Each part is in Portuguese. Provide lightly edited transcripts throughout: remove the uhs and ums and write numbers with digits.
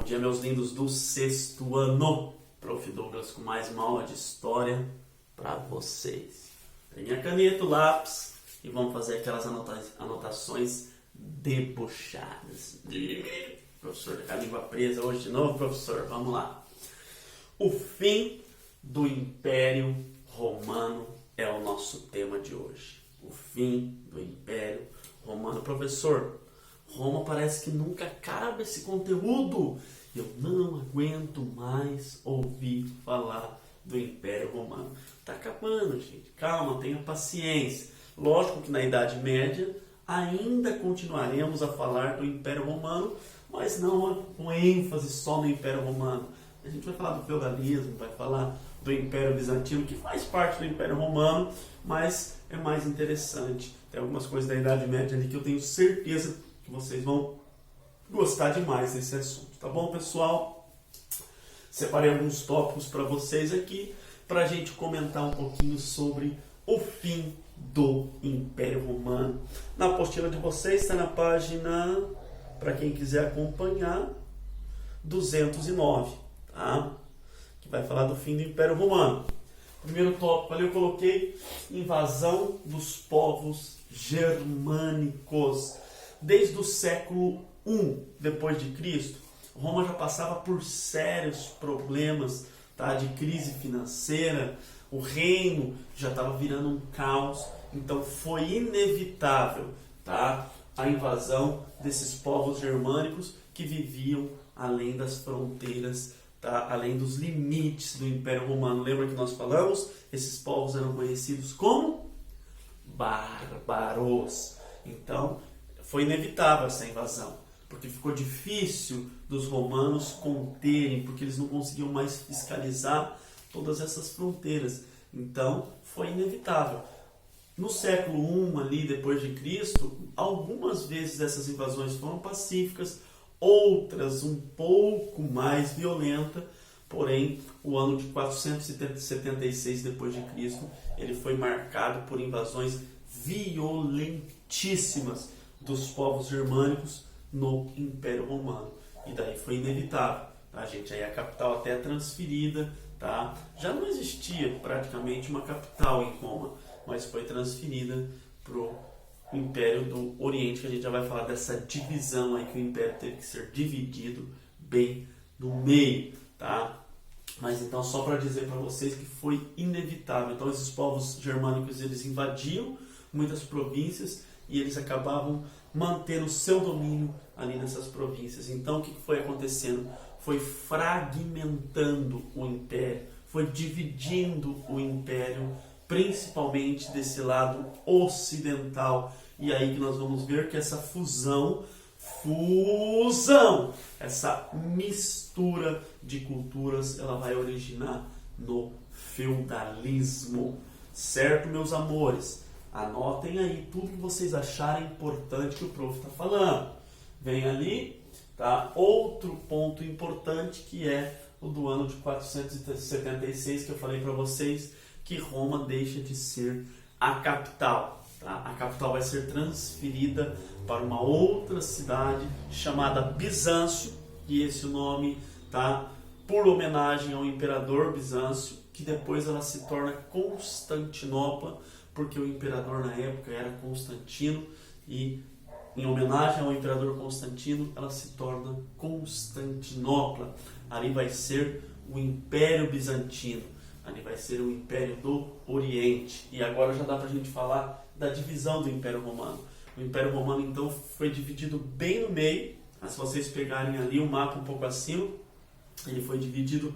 dia, meus lindos do sexto ano. Prof. Douglas com mais uma aula de história para vocês. Peguem a caneta, o lápis e vamos fazer aquelas anotações debochadas. Professor, com a língua presa hoje de novo, professor. Vamos lá. O fim do Império Romano é o nosso tema de hoje. O fim do Império Romano. Professor, Roma parece que nunca acaba esse conteúdo. Eu não aguento mais ouvir falar do Império Romano. Tá acabando, gente. Calma, tenha paciência. Lógico que na Idade Média ainda continuaremos a falar do Império Romano, mas não com ênfase só no Império Romano. A gente vai falar do feudalismo, vai falar do Império Bizantino, que faz parte do Império Romano, mas é mais interessante. Tem algumas coisas da Idade Média ali que eu tenho certeza que vocês vão gostar demais desse assunto, tá bom, pessoal? Separei alguns tópicos para vocês aqui, para a gente comentar um pouquinho sobre o fim do Império Romano. Na apostila de vocês está na página, para quem quiser acompanhar, 209, tá? Que vai falar do fim do Império Romano. Primeiro tópico ali eu coloquei invasão dos povos germânicos. Desde o século I depois de Cristo, Roma já passava por sérios problemas, tá, de crise financeira. O reino já estava virando um caos, então foi inevitável, tá, a invasão desses povos germânicos que viviam além das fronteiras, tá, além dos limites do Império Romano. Lembra que nós falamos? Esses povos eram conhecidos como bárbaros. Então, foi inevitável essa invasão, porque ficou difícil dos romanos conterem, porque eles não conseguiam mais fiscalizar todas essas fronteiras. Então, foi inevitável. No século I, ali depois de Cristo, algumas vezes essas invasões foram pacíficas, outras um pouco mais violentas, porém, o ano de 476 depois de Cristo, ele foi marcado por invasões violentíssimas dos povos germânicos no Império Romano. E daí foi inevitável, tá, gente? Aí a capital até é transferida, tá? Já não existia praticamente uma capital em Roma, mas foi transferida para o Império do Oriente, que a gente já vai falar dessa divisão aí, que o Império teve que ser dividido bem no meio, tá? Mas então, só para dizer para vocês que foi inevitável. Então, esses povos germânicos, eles invadiam muitas províncias e eles acabavam mantendo o seu domínio ali nessas províncias. Então, o que foi acontecendo? Foi fragmentando o Império, foi dividindo o Império, principalmente desse lado ocidental. E aí que nós vamos ver que essa fusão, essa mistura de culturas, ela vai originar no feudalismo. Certo, meus amores? Anotem aí tudo que vocês acharem importante que o prof está falando. Vem ali, tá? Outro ponto importante, que é o do ano de 476, que eu falei para vocês, que Roma deixa de ser a capital, tá? A capital vai ser transferida para uma outra cidade chamada Bizâncio, e esse nome, tá, por homenagem ao imperador Bizâncio, que depois ela se torna Constantinopla, porque o imperador na época era Constantino, e em homenagem ao imperador Constantino, ela se torna Constantinopla. Ali vai ser o Império Bizantino, ali vai ser o Império do Oriente. E agora já dá para a gente falar da divisão do Império Romano. O Império Romano, então, foi dividido bem no meio. Mas se vocês pegarem ali o mapa um pouco acima, ele foi dividido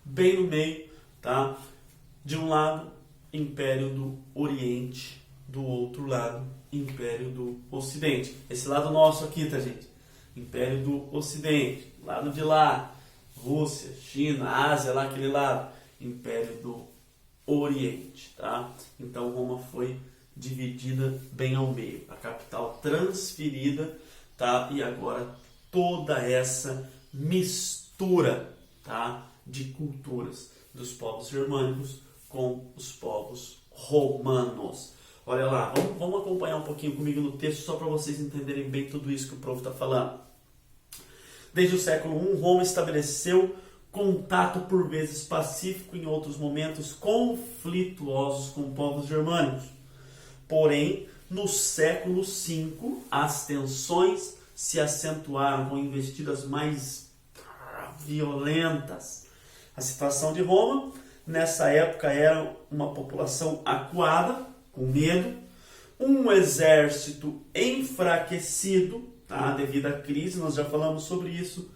bem no meio, tá? De um lado, Império do Oriente, do outro lado, Império do Ocidente. Esse lado nosso aqui, tá, gente? Império do Ocidente. Lado de lá, Rússia, China, Ásia, lá aquele lado, Império do Oriente, tá? Então Roma foi dividida bem ao meio. A capital transferida, tá? E agora toda essa mistura, tá, de culturas dos povos germânicos com os povos romanos. Olha lá, vamos acompanhar um pouquinho comigo no texto, só para vocês entenderem bem tudo isso que o prof está falando. Desde o século I, Roma estabeleceu contato por vezes pacífico, em outros momentos conflituosos com povos germânicos. Porém, no século V, as tensões se acentuaram com investidas mais violentas. A situação de Roma, nessa época, era uma população acuada, com medo, um exército enfraquecido, devido à crise, nós já falamos sobre isso,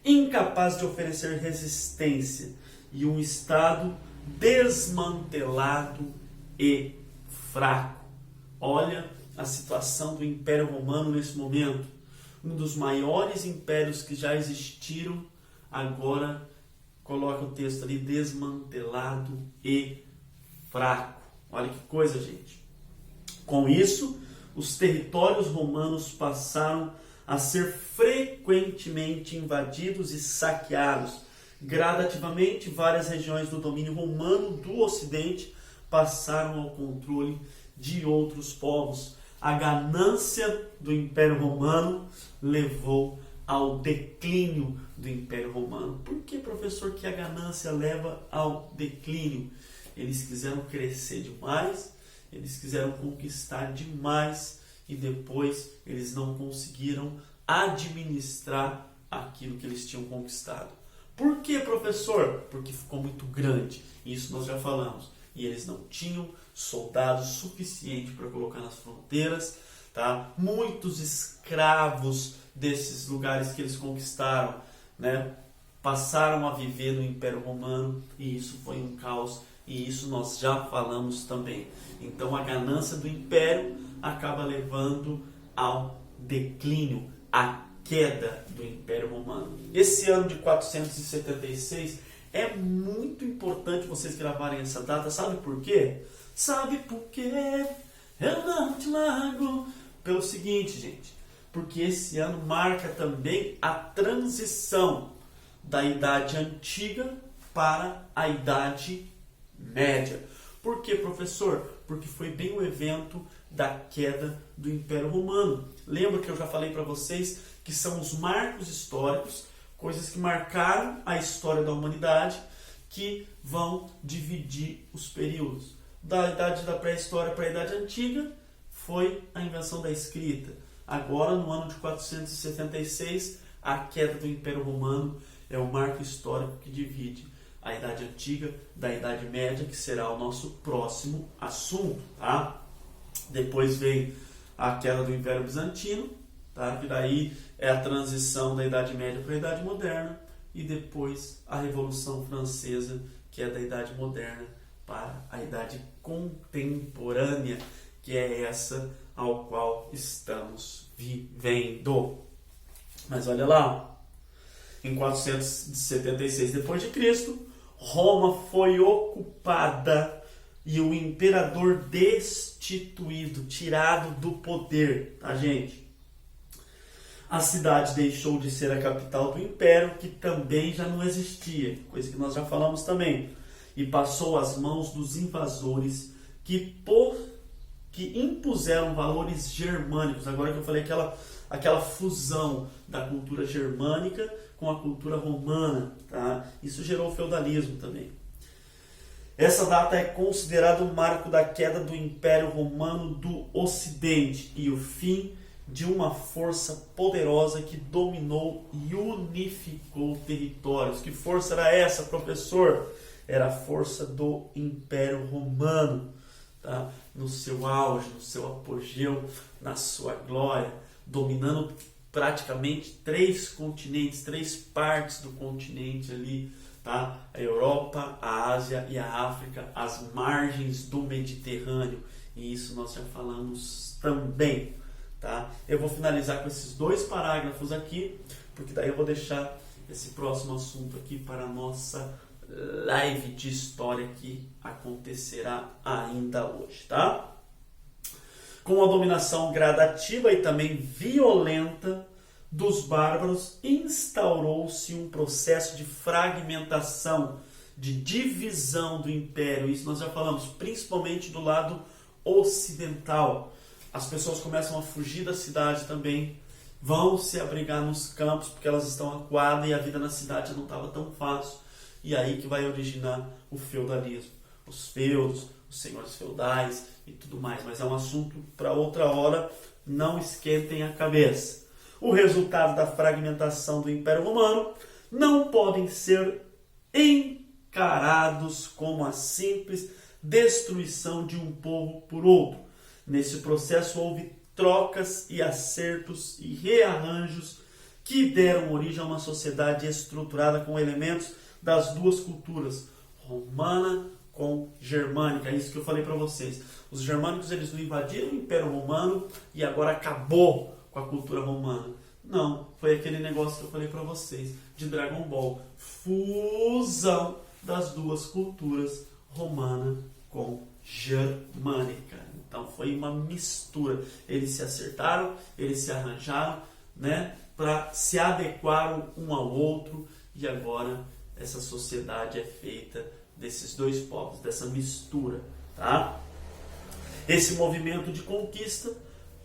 incapaz de oferecer resistência e um Estado desmantelado e fraco. Olha a situação do Império Romano nesse momento. Um dos maiores impérios que já existiram, agora coloca o texto ali, desmantelado e fraco. Olha que coisa, gente. Com isso, os territórios romanos passaram a ser frequentemente invadidos e saqueados. Gradativamente, várias regiões do domínio romano do Ocidente passaram ao controle de outros povos. A ganância do Império Romano levou ao declínio do Império Romano. Por que, professor, que a ganância leva ao declínio? Eles quiseram crescer demais, eles quiseram conquistar demais e depois eles não conseguiram administrar aquilo que eles tinham conquistado. Por que, professor? Porque ficou muito grande. Isso nós já falamos. E eles não tinham soldados suficientes para colocar nas fronteiras. Muitos escravos desses lugares que eles conquistaram, passaram a viver no Império Romano e isso foi um caos. E isso nós já falamos também. Então a ganância do Império acaba levando ao declínio, à queda do Império Romano. Esse ano de 476 é muito importante vocês gravarem essa data. Sabe por quê? Sabe por quê? Eu não te largo. Pelo seguinte, gente. Porque esse ano marca também a transição da Idade Antiga para a Idade Média. Por quê, professor? Porque foi bem o evento da queda do Império Romano. Lembra que eu já falei para vocês que são os marcos históricos, coisas que marcaram a história da humanidade, que vão dividir os períodos. Da idade da pré-história para a Idade Antiga foi a invenção da escrita. Agora, no ano de 476, a queda do Império Romano é o marco histórico que divide a Idade Antiga da Idade Média, que será o nosso próximo assunto. Depois vem a queda do Império Bizantino, que daí é a transição da Idade Média para a Idade Moderna, e depois a Revolução Francesa, que é da Idade Moderna para a Idade Contemporânea, que é essa ao qual estamos vivendo. Mas olha lá, em 476 d.C., Roma foi ocupada e o imperador destituído, tirado do poder, gente? A cidade deixou de ser a capital do império, que também já não existia, coisa que nós já falamos também, e passou às mãos dos invasores que impuseram valores germânicos. Agora que eu falei aquela fusão da cultura germânica com a cultura romana, Isso gerou o feudalismo também. Essa data é considerada o marco da queda do Império Romano do Ocidente e o fim de uma força poderosa que dominou e unificou territórios. Que força era essa, professor? Era a força do Império Romano, no seu auge, no seu apogeu, na sua glória, dominando praticamente 3 continentes, 3 partes do continente ali, a Europa, a Ásia e a África, as margens do Mediterrâneo, e isso nós já falamos também, Eu vou finalizar com esses 2 parágrafos aqui, porque daí eu vou deixar esse próximo assunto aqui para a nossa live de história que acontecerá ainda hoje, Com a dominação gradativa e também violenta dos bárbaros, instaurou-se um processo de fragmentação, de divisão do império. Isso nós já falamos, principalmente do lado ocidental. As pessoas começam a fugir da cidade também, vão se abrigar nos campos porque elas estão acuadas e a vida na cidade não estava tão fácil. E aí que vai originar o feudalismo, os feudos, os senhores feudais e tudo mais. Mas é um assunto para outra hora, não esquentem a cabeça. O resultado da fragmentação do Império Romano não podem ser encarados como a simples destruição de um povo por outro. Nesse processo houve trocas e acertos e rearranjos que deram origem a uma sociedade estruturada com elementos das duas culturas, romana com germânica. É isso que eu falei para vocês. Os germânicos eles não invadiram o Império Romano e agora acabou com a cultura romana. Não, foi aquele negócio que eu falei para vocês de Dragon Ball, fusão das duas culturas, romana com germânica. Então foi uma mistura. Eles se acertaram, eles se arranjaram, né, para se adequar um ao outro, e agora essa sociedade é feita desses dois povos, dessa mistura, tá? Esse movimento de conquista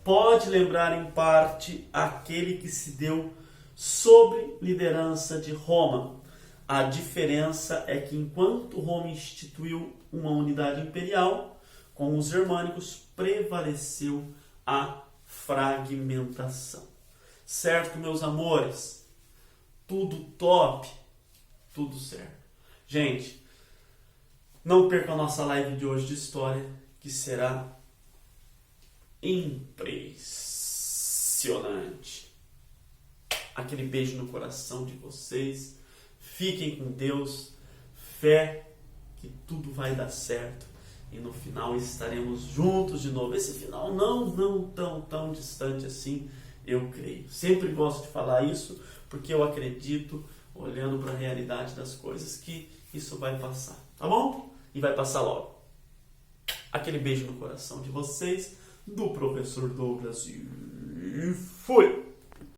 pode lembrar em parte aquele que se deu sob liderança de Roma. A diferença é que enquanto Roma instituiu uma unidade imperial, com os germânicos prevaleceu a fragmentação. Certo, meus amores? Tudo top? Tudo certo. Gente, não perca a nossa live de hoje de história, que será impressionante. Aquele beijo no coração de vocês. Fiquem com Deus. Fé que tudo vai dar certo. E no final estaremos juntos de novo. Esse final não tão distante assim, eu creio. Sempre gosto de falar isso, porque eu acredito, olhando para a realidade das coisas, que isso vai passar. Tá bom? E vai passar logo. Aquele beijo no coração de vocês, do professor Douglas. E fui!